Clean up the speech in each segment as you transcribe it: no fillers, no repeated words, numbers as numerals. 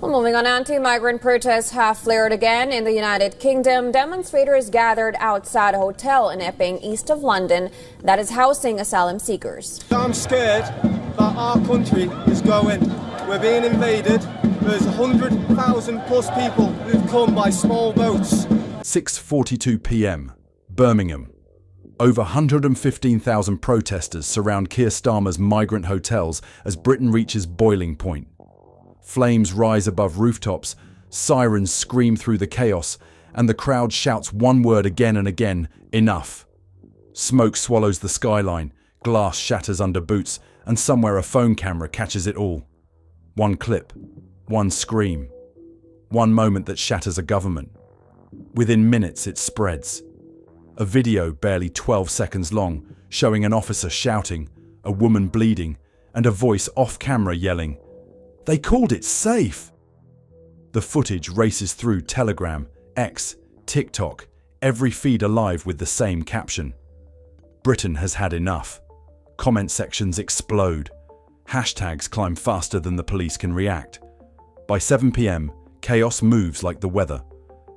Well, moving on, anti-migrant protests have flared again in the United Kingdom. Demonstrators gathered outside a hotel in Epping, east of London, that is housing asylum seekers. I'm scared that our country is going. We're being invaded. There's 100,000 plus people who've come by small boats. 6:42 p.m. Birmingham. Over 115,000 protesters surround Keir Starmer's migrant hotels as Britain reaches boiling point. Flames rise above rooftops, sirens scream through the chaos, and the crowd shouts one word again and again: enough. Smoke swallows the skyline, glass shatters under boots, and somewhere a phone camera catches it all. One clip, one scream, one moment that shatters a government. Within minutes it spreads. A video barely 12 seconds long, showing an officer shouting, a woman bleeding, and a voice off camera yelling, "They called it safe!" The footage races through Telegram, X, TikTok, every feed alive with the same caption. Britain has had enough. Comment sections explode. Hashtags climb faster than the police can react. By 7 p.m, chaos moves like the weather.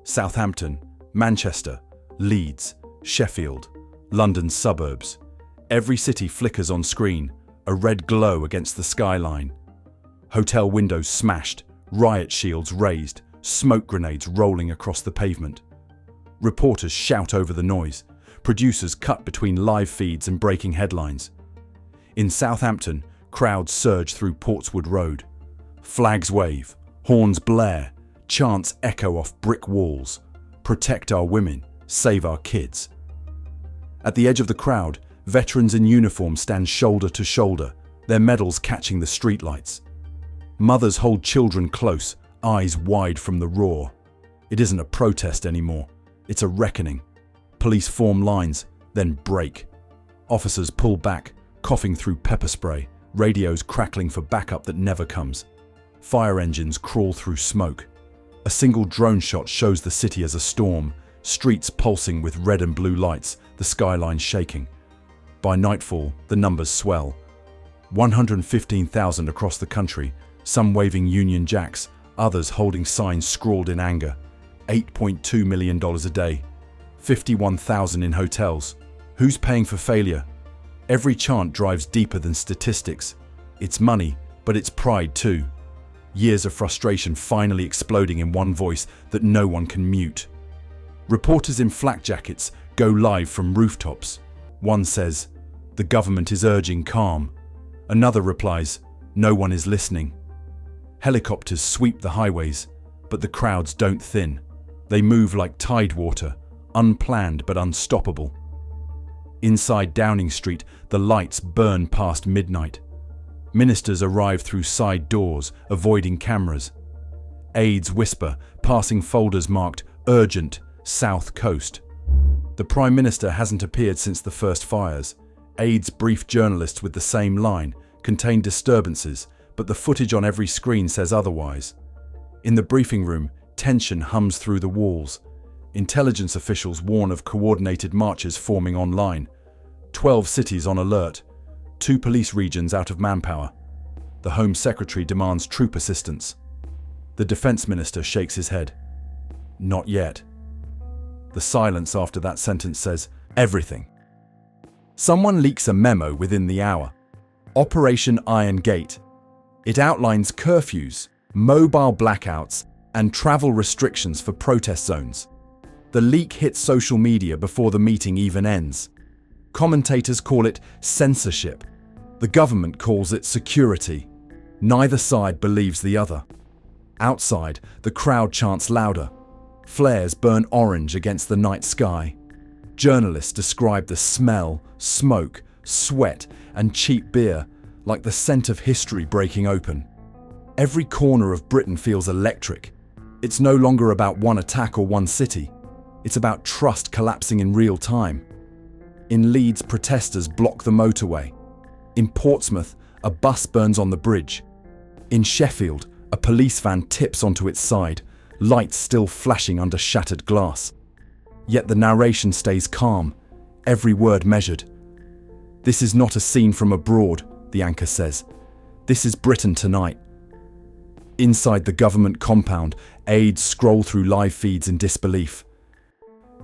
Southampton, Manchester, Leeds, Sheffield, London's suburbs. Every city flickers on screen, a red glow against the skyline. Hotel windows smashed, riot shields raised, smoke grenades rolling across the pavement. Reporters shout over the noise. Producers cut between live feeds and breaking headlines. In Southampton, crowds surge through Portswood Road. Flags wave, horns blare, chants echo off brick walls. Protect our women, save our kids. At the edge of the crowd, veterans in uniform stand shoulder to shoulder, their medals catching the streetlights. Mothers hold children close, eyes wide from the roar. It isn't a protest anymore, it's a reckoning. Police form lines, then break. Officers pull back, coughing through pepper spray, radios crackling for backup that never comes. Fire engines crawl through smoke. A single drone shot shows the city as a storm, streets pulsing with red and blue lights, the skyline shaking. By nightfall, the numbers swell. 115,000 across the country, some waving Union Jacks, others holding signs scrawled in anger. $8.2 million a day. 51,000 in hotels. Who's paying for failure? Every chant drives deeper than statistics. It's money, but it's pride too. Years of frustration finally exploding in one voice that no one can mute. Reporters in flak jackets go live from rooftops. One says, "The government is urging calm." Another replies, "No one is listening." Helicopters sweep the highways, but the crowds don't thin. They move like tide water, unplanned but unstoppable. Inside Downing Street, the lights burn past midnight. Ministers arrive through side doors, avoiding cameras. Aides whisper, passing folders marked "Urgent, South Coast." The Prime Minister hasn't appeared since the first fires. Aides brief journalists with the same line, "Contain disturbances," but the footage on every screen says otherwise. In the briefing room, tension hums through the walls. Intelligence officials warn of coordinated marches forming online. 12 cities on alert. 2 police regions out of manpower. The Home Secretary demands troop assistance. The Defence Minister shakes his head. Not yet. The silence after that sentence says everything. Someone leaks a memo within the hour. Operation Iron Gate. It outlines curfews, mobile blackouts, and travel restrictions for protest zones. The leak hits social media before the meeting even ends. Commentators call it censorship. The government calls it security. Neither side believes the other. Outside, the crowd chants louder. Flares burn orange against the night sky. Journalists describe the smell, smoke, sweat, and cheap beer like the scent of history breaking open. Every corner of Britain feels electric. It's no longer about one attack or one city. It's about trust collapsing in real time. In Leeds, protesters block the motorway. In Portsmouth, a bus burns on the bridge. In Sheffield, a police van tips onto its side, lights still flashing under shattered glass. Yet the narration stays calm, every word measured. "This is not a scene from abroad," the anchor says. "This is Britain tonight." Inside the government compound, aides scroll through live feeds in disbelief.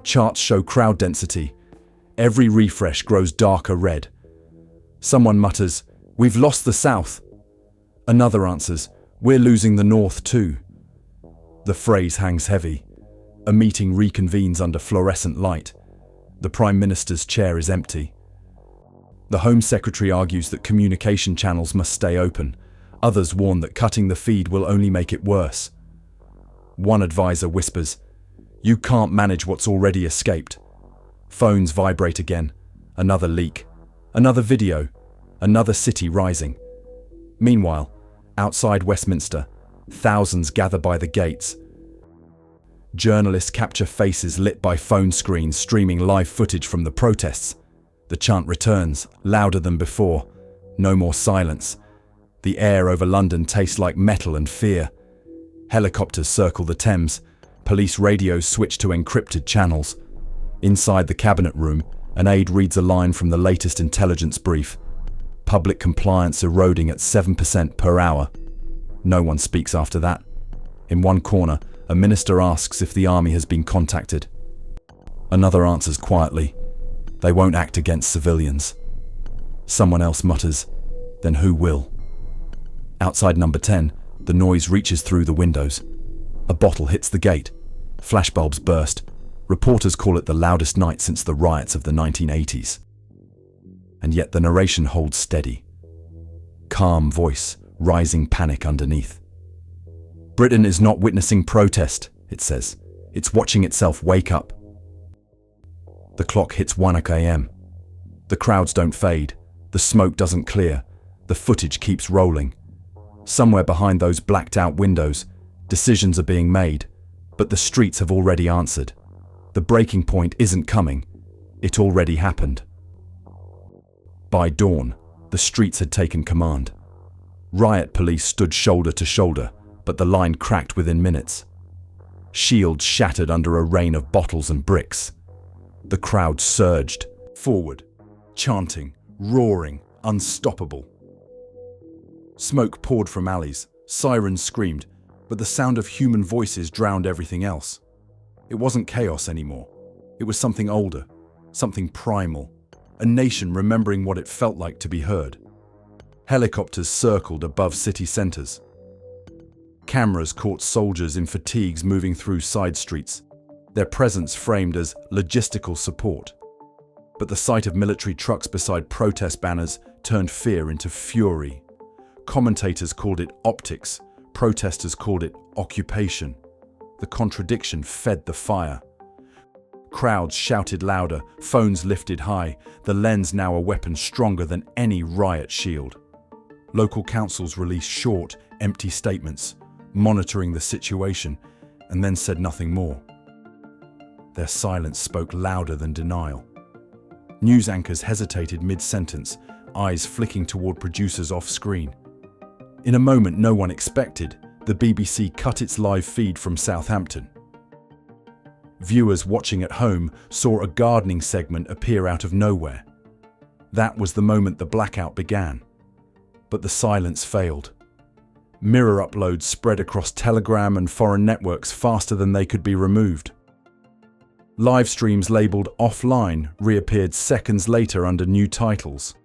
Charts show crowd density. Every refresh grows darker red. Someone mutters, "We've lost the South." Another answers, "We're losing the North too." The phrase hangs heavy. A meeting reconvenes under fluorescent light. The Prime Minister's chair is empty. The Home Secretary argues that communication channels must stay open. Others warn that cutting the feed will only make it worse. One advisor whispers, "You can't manage what's already escaped." Phones vibrate again. Another leak. Another video. Another city rising. Meanwhile, outside Westminster, thousands gather by the gates. Journalists capture faces lit by phone screens streaming live footage from the protests. The chant returns, louder than before. No more silence. The air over London tastes like metal and fear. Helicopters circle the Thames. Police radios switch to encrypted channels. Inside the cabinet room, an aide reads a line from the latest intelligence brief. Public compliance eroding at 7% per hour. No one speaks after that. In one corner, a minister asks if the army has been contacted. Another answers quietly, "They won't act against civilians." Someone else mutters, "Then who will?" Outside number 10, the noise reaches through the windows. A bottle hits the gate. Flashbulbs burst. Reporters call it the loudest night since the riots of the 1980s. And yet the narration holds steady. Calm voice, rising panic underneath. "Britain is not witnessing protest," it says. "It's watching itself wake up." The clock hits 1 a.m. The crowds don't fade. The smoke doesn't clear. The footage keeps rolling. Somewhere behind those blacked-out windows, decisions are being made, but the streets have already answered. The breaking point isn't coming. It already happened. By dawn, the streets had taken command. Riot police stood shoulder to shoulder, but the line cracked within minutes. Shields shattered under a rain of bottles and bricks. The crowd surged forward, chanting, roaring, unstoppable. Smoke poured from alleys, sirens screamed, but the sound of human voices drowned everything else. It wasn't chaos anymore. It was something older, something primal, a nation remembering what it felt like to be heard. Helicopters circled above city centers. Cameras caught soldiers in fatigues moving through side streets, their presence framed as logistical support. But the sight of military trucks beside protest banners turned fear into fury. Commentators called it optics, protesters called it occupation. The contradiction fed the fire. Crowds shouted louder, phones lifted high, the lens now a weapon stronger than any riot shield. Local councils released short, empty statements, monitoring the situation, and then said nothing more. Their silence spoke louder than denial. News anchors hesitated mid-sentence, eyes flicking toward producers off-screen. In a moment no one expected, the BBC cut its live feed from Southampton. Viewers watching at home saw a gardening segment appear out of nowhere. That was the moment the blackout began. But the silence failed. Mirror uploads spread across Telegram and foreign networks faster than they could be removed. Live streams labelled offline reappeared seconds later under new titles.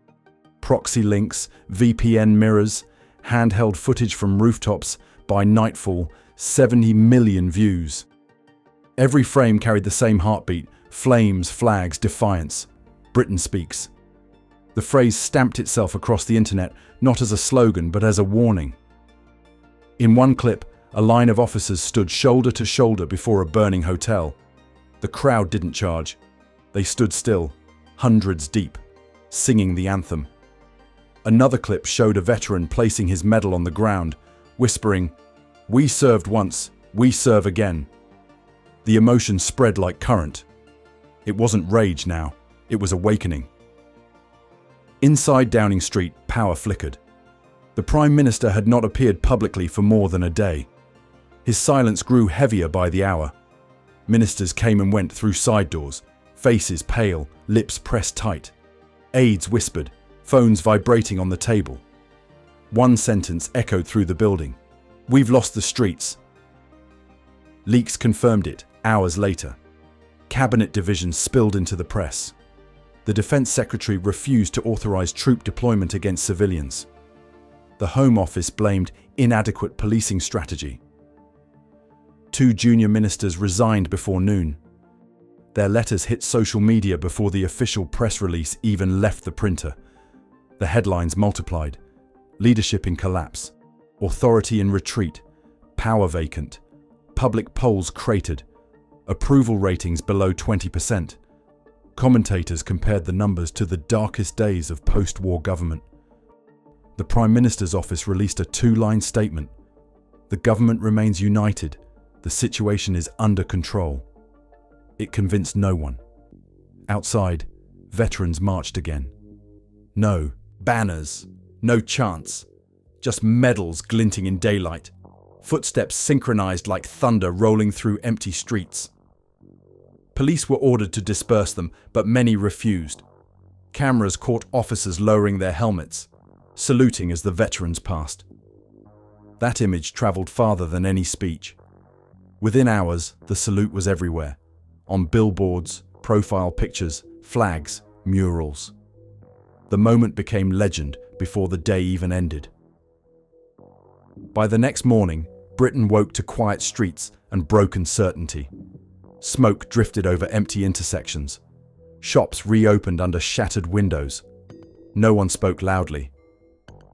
Proxy links, VPN mirrors, handheld footage from rooftops, by nightfall, 70 million views. Every frame carried the same heartbeat, flames, flags, defiance. Britain speaks. The phrase stamped itself across the internet, not as a slogan, but as a warning. In one clip, a line of officers stood shoulder to shoulder before a burning hotel. The crowd didn't charge. They stood still, hundreds deep, singing the anthem. Another clip showed a veteran placing his medal on the ground, whispering, "We served once, we serve again." The emotion spread like current. It wasn't rage now, it was awakening. Inside Downing Street, power flickered. The Prime Minister had not appeared publicly for more than a day. His silence grew heavier by the hour. Ministers came and went through side doors, faces pale, lips pressed tight. Aides whispered, phones vibrating on the table. One sentence echoed through the building. We've lost the streets. Leaks confirmed it hours later. Cabinet divisions spilled into the press. The Defense Secretary refused to authorize troop deployment against civilians. The Home Office blamed inadequate policing strategy. 2 junior ministers resigned before noon. Their letters hit social media before the official press release even left the printer. The headlines multiplied. Leadership in collapse. Authority in retreat. Power vacant. Public polls cratered. Approval ratings below 20%. Commentators compared the numbers to the darkest days of post-war government. The Prime Minister's office released a 2-line statement. The government remains united. The situation is under control. It convinced no one. Outside, veterans marched again. No banners, no chants, just medals glinting in daylight, footsteps synchronized like thunder rolling through empty streets. Police were ordered to disperse them, but many refused. Cameras caught officers lowering their helmets, saluting as the veterans passed. That image traveled farther than any speech. Within hours, the salute was everywhere. On billboards, profile pictures, flags, murals. The moment became legend before the day even ended. By the next morning, Britain woke to quiet streets and broken certainty. Smoke drifted over empty intersections. Shops reopened under shattered windows. No one spoke loudly.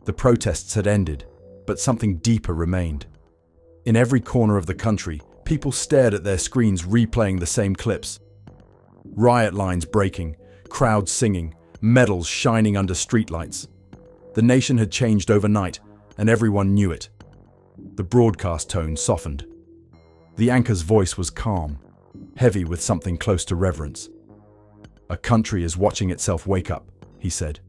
The protests had ended, but something deeper remained. In every corner of the country, people stared at their screens replaying the same clips. Riot lines breaking, crowds singing, medals shining under streetlights. The nation had changed overnight, and everyone knew it. The broadcast tone softened. The anchor's voice was calm, heavy with something close to reverence. "A country is watching itself wake up," he said.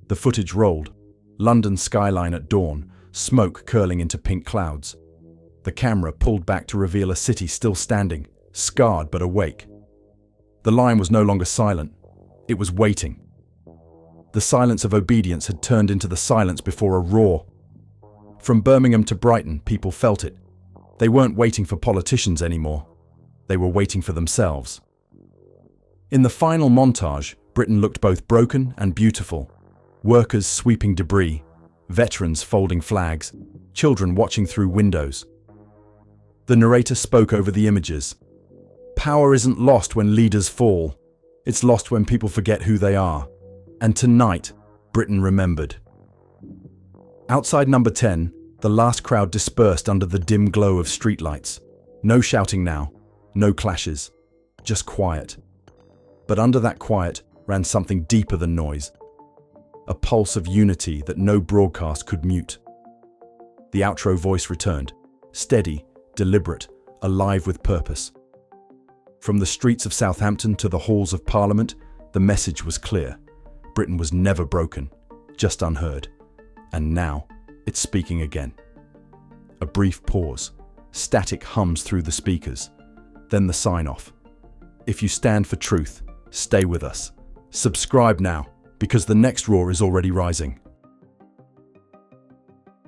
The footage rolled. London's skyline at dawn, smoke curling into pink clouds. The camera pulled back to reveal a city still standing, scarred but awake. The line was no longer silent. It was waiting. The silence of obedience had turned into the silence before a roar. From Birmingham to Brighton, people felt it. They weren't waiting for politicians anymore. They were waiting for themselves. In the final montage, Britain looked both broken and beautiful. Workers sweeping debris, veterans folding flags, children watching through windows. The narrator spoke over the images. Power isn't lost when leaders fall. It's lost when people forget who they are. And tonight, Britain remembered. Outside number 10, the last crowd dispersed under the dim glow of streetlights. No shouting now, no clashes, just quiet. But under that quiet ran something deeper than noise. A pulse of unity that no broadcast could mute. The outro voice returned, steady, deliberate, alive with purpose. From the streets of Southampton to the halls of Parliament, the message was clear. Britain was never broken, just unheard. And now, it's speaking again. A brief pause. Static hums through the speakers. Then the sign-off. If you stand for truth, stay with us. Subscribe now, because the next roar is already rising.